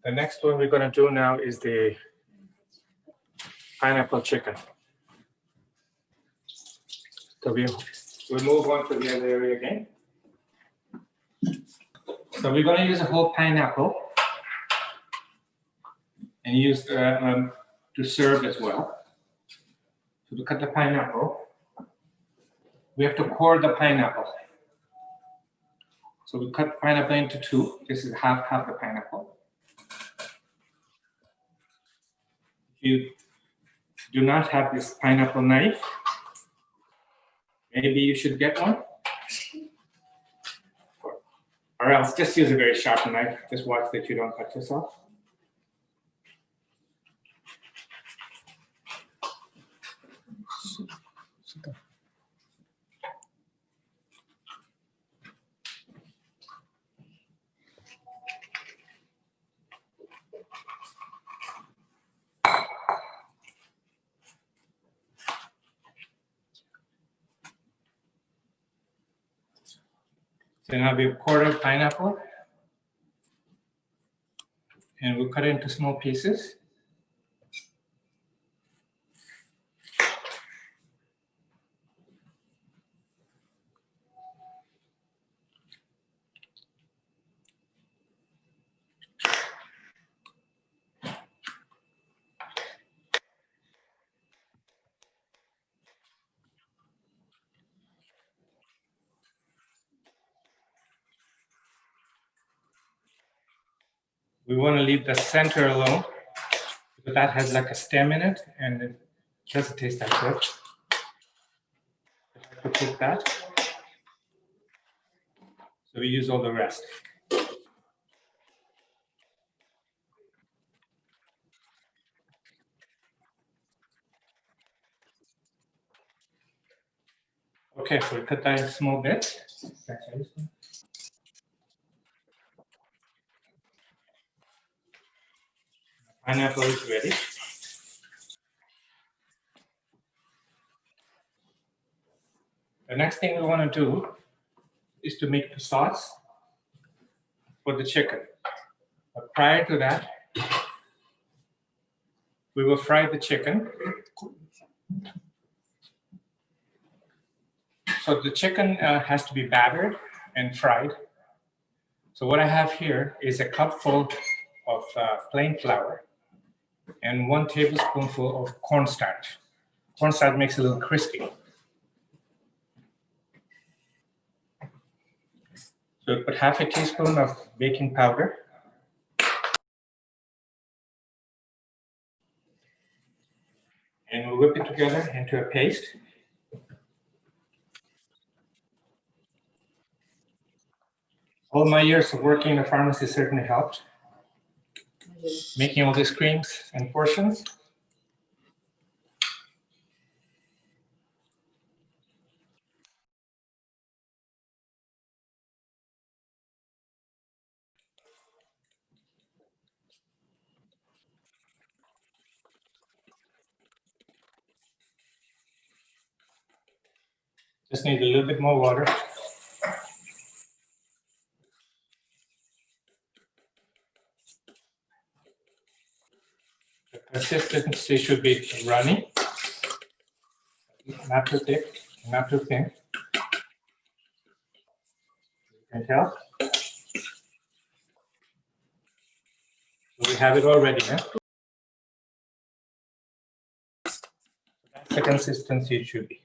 The next one we're going to do now is the pineapple chicken. So we'll move on to the other area again. So we're going to use a whole pineapple and use to serve as well. So to cut the pineapple, we have to core the pineapple. So we cut the pineapple into two. This is half the pineapple. If you do not have this pineapple knife, maybe you should get one. Or else just use a very sharp knife. Just watch that you don't cut yourself. So now we've quartered pineapple and we'll cut it into small pieces. We want to leave the center alone, because that has like a stem in it and it doesn't taste that good. I have to cook that. So we use all the rest. Okay, so we cut that in small bits. Pineapple is ready. The next thing we want to do is to make the sauce for the chicken. But prior to that, we will fry the chicken. So the chicken has to be battered and fried. So what I have here is a cupful of plain flour and 1 tablespoonful of cornstarch. Cornstarch makes it a little crispy. So put half a teaspoon of baking powder. And we'll whip it together into a paste. All my years of working in a pharmacy certainly helped. Making all these creams and portions. Just need a little bit more water. The consistency should be runny, not too thick, not too thin. You can tell. So we have it all ready now. That's the consistency it should be.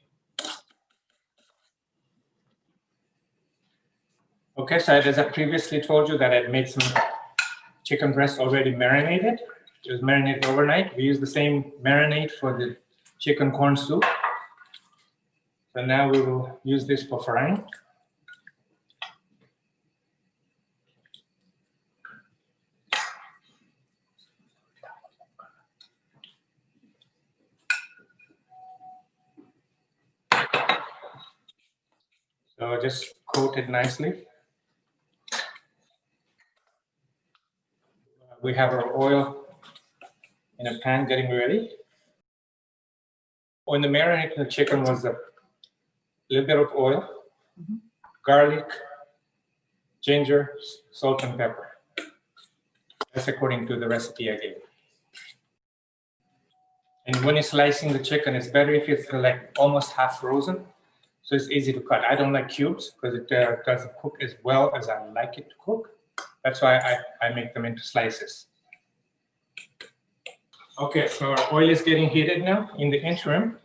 Okay, so as I previously told you that I'd made some chicken breast already marinated. It was marinated overnight. We use the same marinade for the chicken corn soup. So now we will use this for frying. So just coat it nicely. We have our oil in a pan getting ready. When the marinade in the chicken was a little bit of oil, garlic, ginger, salt, and pepper. That's according to the recipe I gave. And when you're slicing the chicken, it's better if it's like almost half frozen, so it's easy to cut. I don't like cubes because it doesn't cook as well as I like it to cook. That's why I make them into slices. Okay, so our oil is getting heated now. In the interim,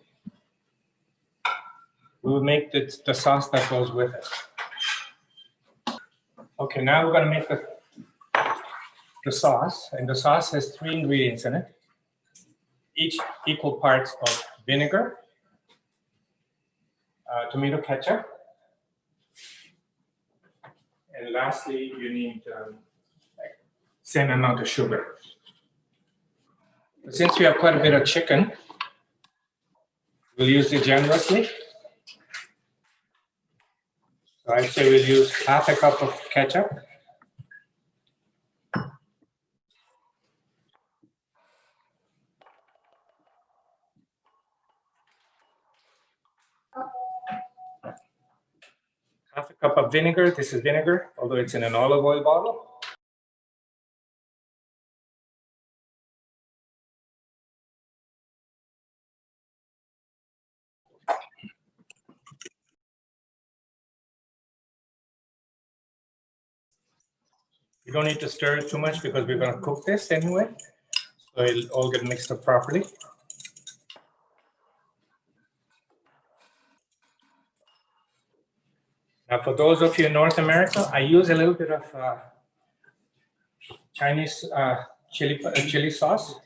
we will make the sauce that goes with it. Okay, now we're going to make the sauce, and the sauce has 3 ingredients in it, each equal parts of vinegar, tomato ketchup, and lastly, you need like same amount of sugar. Since we have quite a bit of chicken, we'll use it generously. So I'd say we'll use half a cup of ketchup. Half a cup of vinegar. This is vinegar, although it's in an olive oil bottle. You don't need to stir it too much because we're going to cook this anyway, so it'll all get mixed up properly. Now, for those of you in North America, I use a little bit of Chinese chili sauce.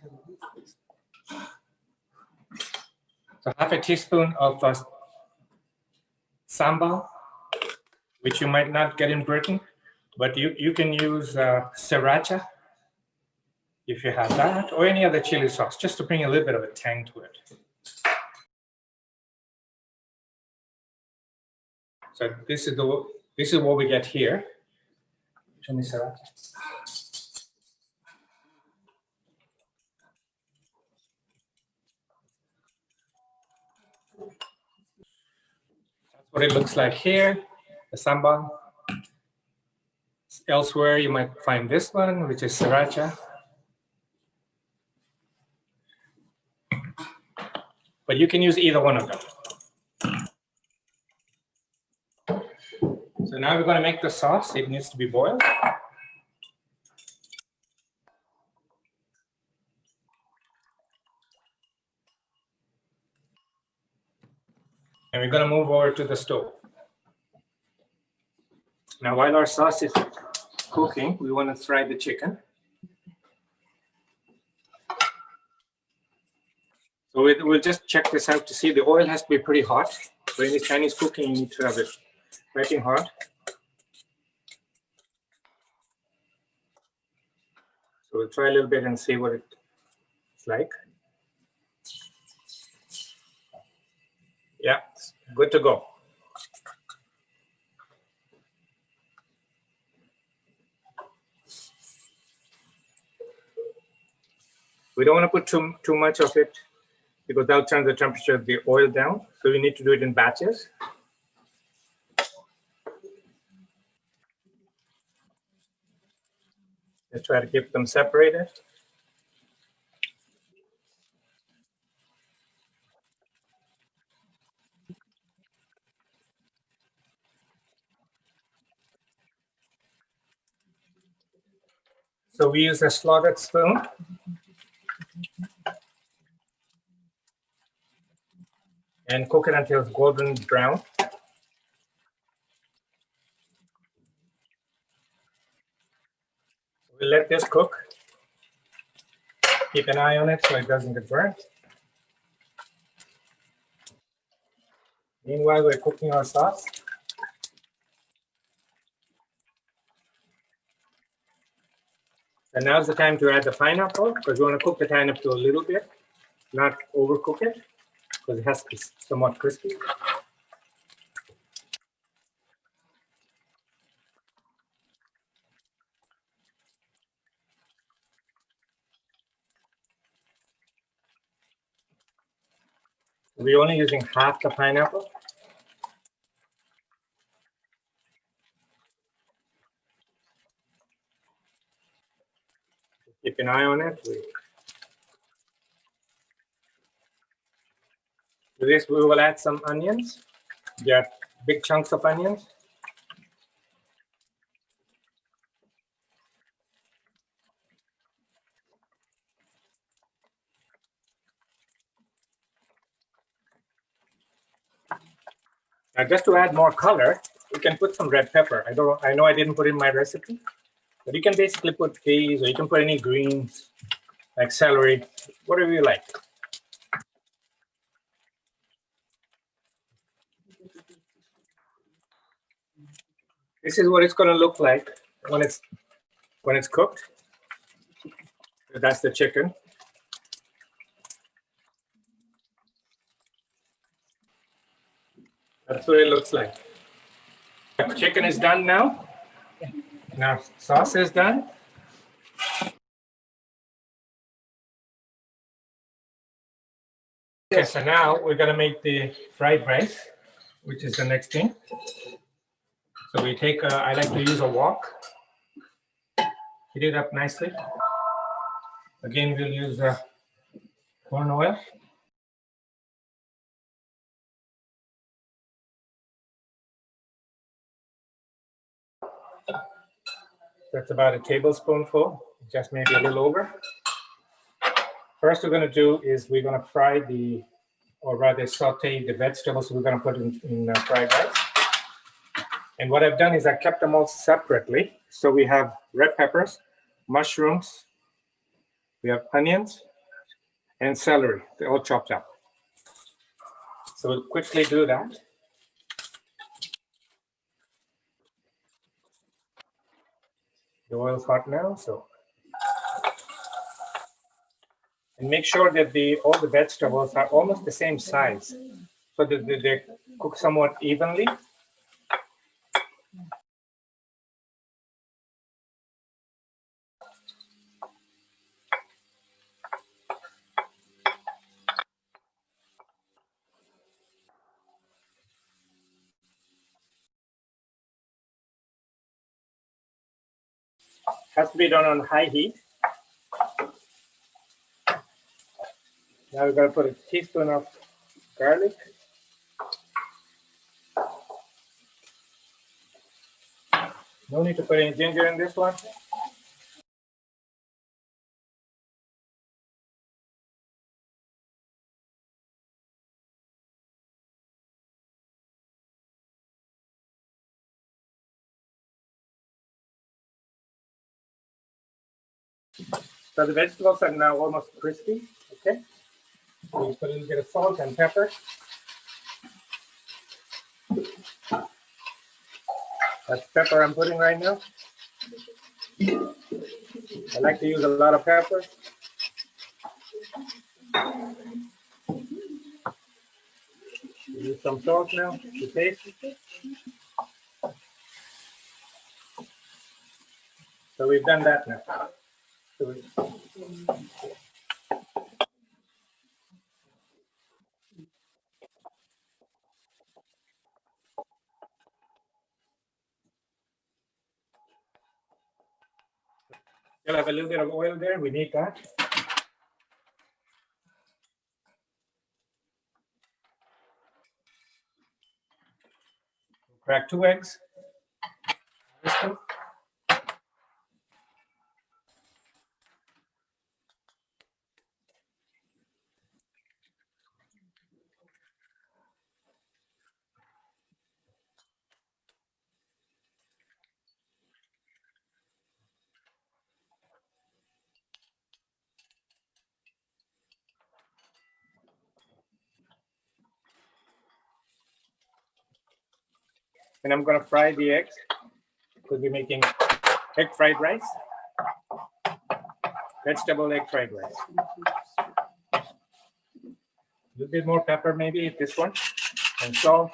So half a teaspoon of sambal, which you might not get in Britain, but you can use sriracha if you have that, or any other chili sauce, just to bring a little bit of a tang to it. So this is what we get here. Show me sriracha. That's what it looks like here, the sambal. Elsewhere, you might find this one, which is sriracha. But you can use either one of them. So now we're going to make the sauce. It needs to be boiled. And we're going to move over to the stove. Now, while our sauce is cooking, we want to fry the chicken. So we'll just check this out to see the oil has to be pretty hot. So in the Chinese cooking, you need to have it piping hot. So we'll try a little bit and see what it's like. Yeah, good to go. We don't want to put too much of it because that'll turn the temperature of the oil down. So we need to do it in batches. Let's try to keep them separated. So we use a slotted spoon. And cook it until it's golden brown. We'll let this cook. Keep an eye on it so it doesn't get burnt. Meanwhile, we're cooking our sauce. And now's the time to add the pineapple, because we want to cook the pineapple a little bit, not overcook it, because it has to be somewhat crispy. We're only using half the pineapple. Keep an eye on it. To this, we will add some onions. Yeah, big chunks of onions. Now, just to add more color, you can put some red pepper. I know I didn't put it in my recipe, but you can basically put peas, or you can put any greens like celery, whatever you like. This is what it's going to look like when it's cooked. So that's the chicken. That's what it looks like. The chicken is done now. Now sauce is done. Okay, so now we're gonna make the fried rice, which is the next thing. So we take, I like to use a wok, heat it up nicely. Again, we'll use corn oil. That's about a tablespoonful, just maybe a little over. First, we're gonna do is we're gonna fry or rather saute the vegetables we're gonna put in fried rice. And what I've done is I kept them all separately. So we have red peppers, mushrooms, we have onions, and celery. They're all chopped up. So we'll quickly do that. The oil's hot now, so. And make sure that all the vegetables are almost the same size, so that they cook somewhat evenly. Has to be done on high heat. Now we're going to put a teaspoon of garlic. No need to put any ginger in this one. So the vegetables are now almost crispy. Okay. We put a little bit of salt and pepper. That's pepper I'm putting right now. I like to use a lot of pepper. Use some salt now to taste. So we've done that now. So we'll have a little bit of oil there. We need that. Crack 2 eggs. And I'm going to fry the eggs. We'll be making egg fried rice. Vegetable egg fried rice. A little bit more pepper maybe, this one, and salt.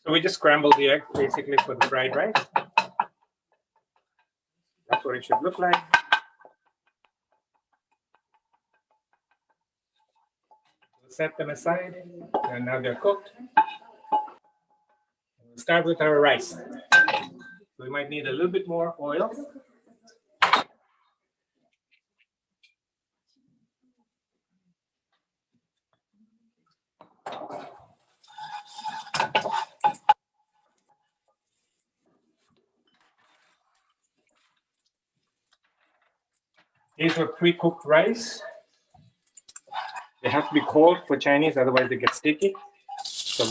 So we just scrambled the egg basically for the fried rice. That's what it should look like. We'll set them aside, and now they're cooked. We'll start with our rice. So we might need a little bit more oil. These are pre-cooked rice. They have to be cold for Chinese, otherwise they get sticky. So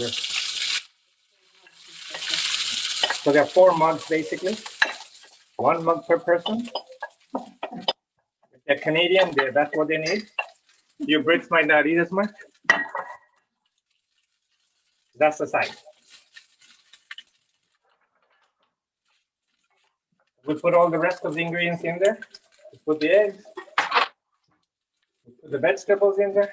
there are 4 mugs basically, 1 mug per person. If they're Canadian, that's what they need. Your Brits might not eat as much. That's the size. We'll put all the rest of the ingredients in there. We'll put the eggs. We'll put the vegetables in there.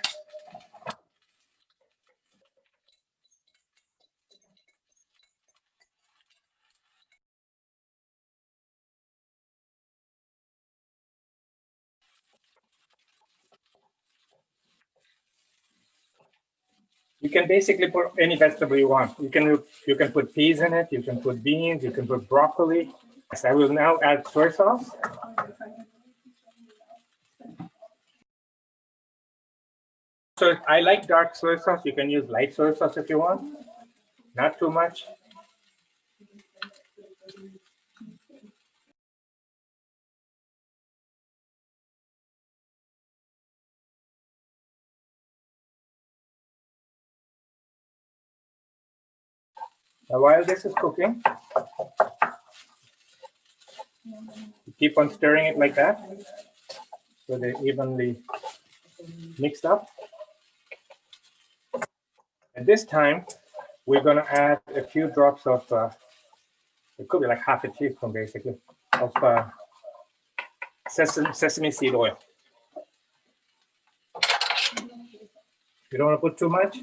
You can basically put any vegetable you want. You can put peas in it. You can put beans. You can put broccoli. So I will now add soy sauce. So I like dark soy sauce. You can use light soy sauce if you want. Not too much. Now while this is cooking, you keep on stirring it like that so they're evenly mixed up. At this time, we're going to add a few drops of, it could be like half a teaspoon basically, of sesame seed oil. You don't want to put too much.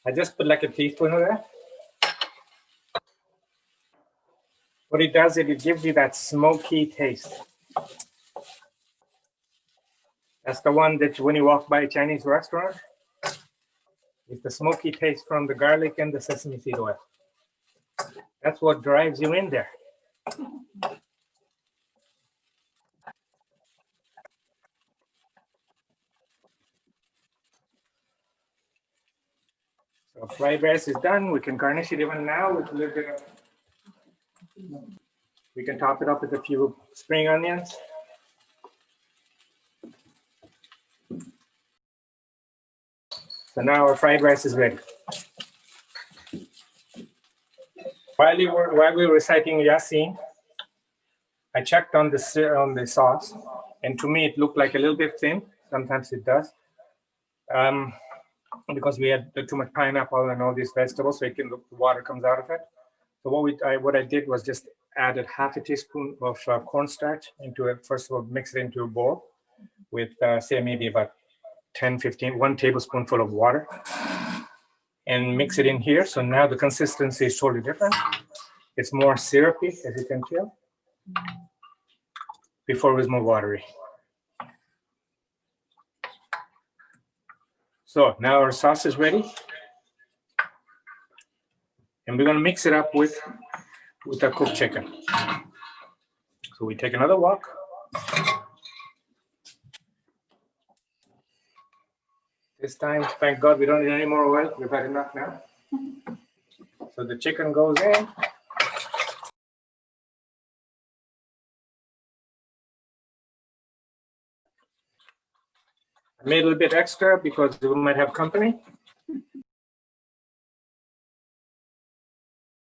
I just put like a teaspoon of that. What it does is it gives you that smoky taste. That's the one that when you walk by a Chinese restaurant, it's the smoky taste from the garlic and the sesame seed oil. That's what drives you in there. So fried rice is done. We can garnish it even now with a little bit of, we can top it up with a few spring onions. So now our fried rice is ready. While we were reciting Yasin, I checked on the sauce, and to me it looked like a little bit thin. Sometimes it does, because we had too much pineapple and all these vegetables, so the water comes out of it. So what I did was just added half a teaspoon of cornstarch into it. First of all, mix it into a bowl with say maybe about 1 tablespoonful of water, and mix it in here. So now the consistency is totally different. It's more syrupy, as you can tell. Before it was more watery. So now our sauce is ready. And we're going to mix it up with our cooked chicken. So we take another wok. This time, thank God, we don't need any more oil. We've had enough now. So the chicken goes in. I made a little bit extra because we might have company.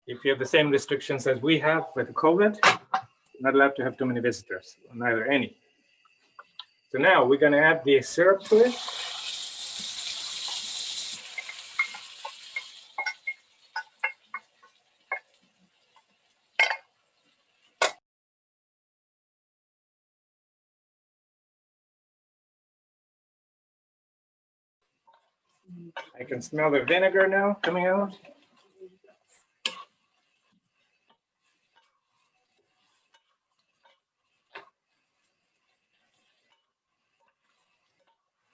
If you have the same restrictions as we have with COVID, you're not allowed to have too many visitors, neither any. So now we're going to add the syrup to it. I can smell the vinegar now coming out.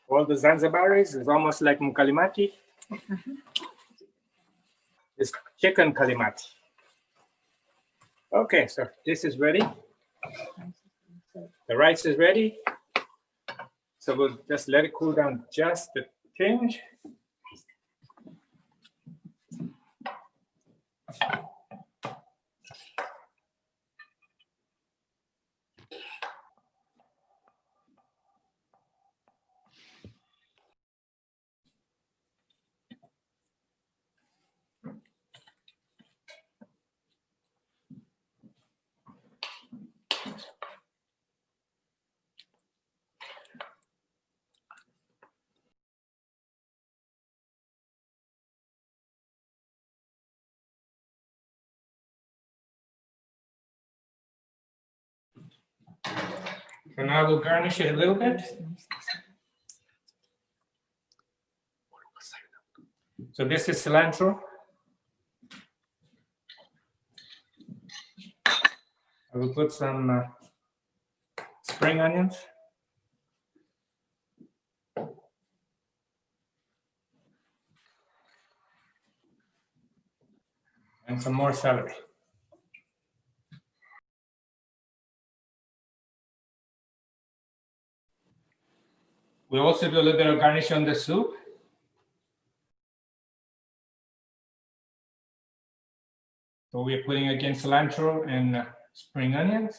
All the Zanzibaris is almost like mkalimati. It's chicken kalimati. Okay, so this is ready. The rice is ready. So we'll just let it cool down just a tinge. So now we'll garnish it a little bit. So this is cilantro. I will put some spring onions. And some more celery. We'll also do a little bit of garnish on the soup. So we're putting again cilantro and spring onions.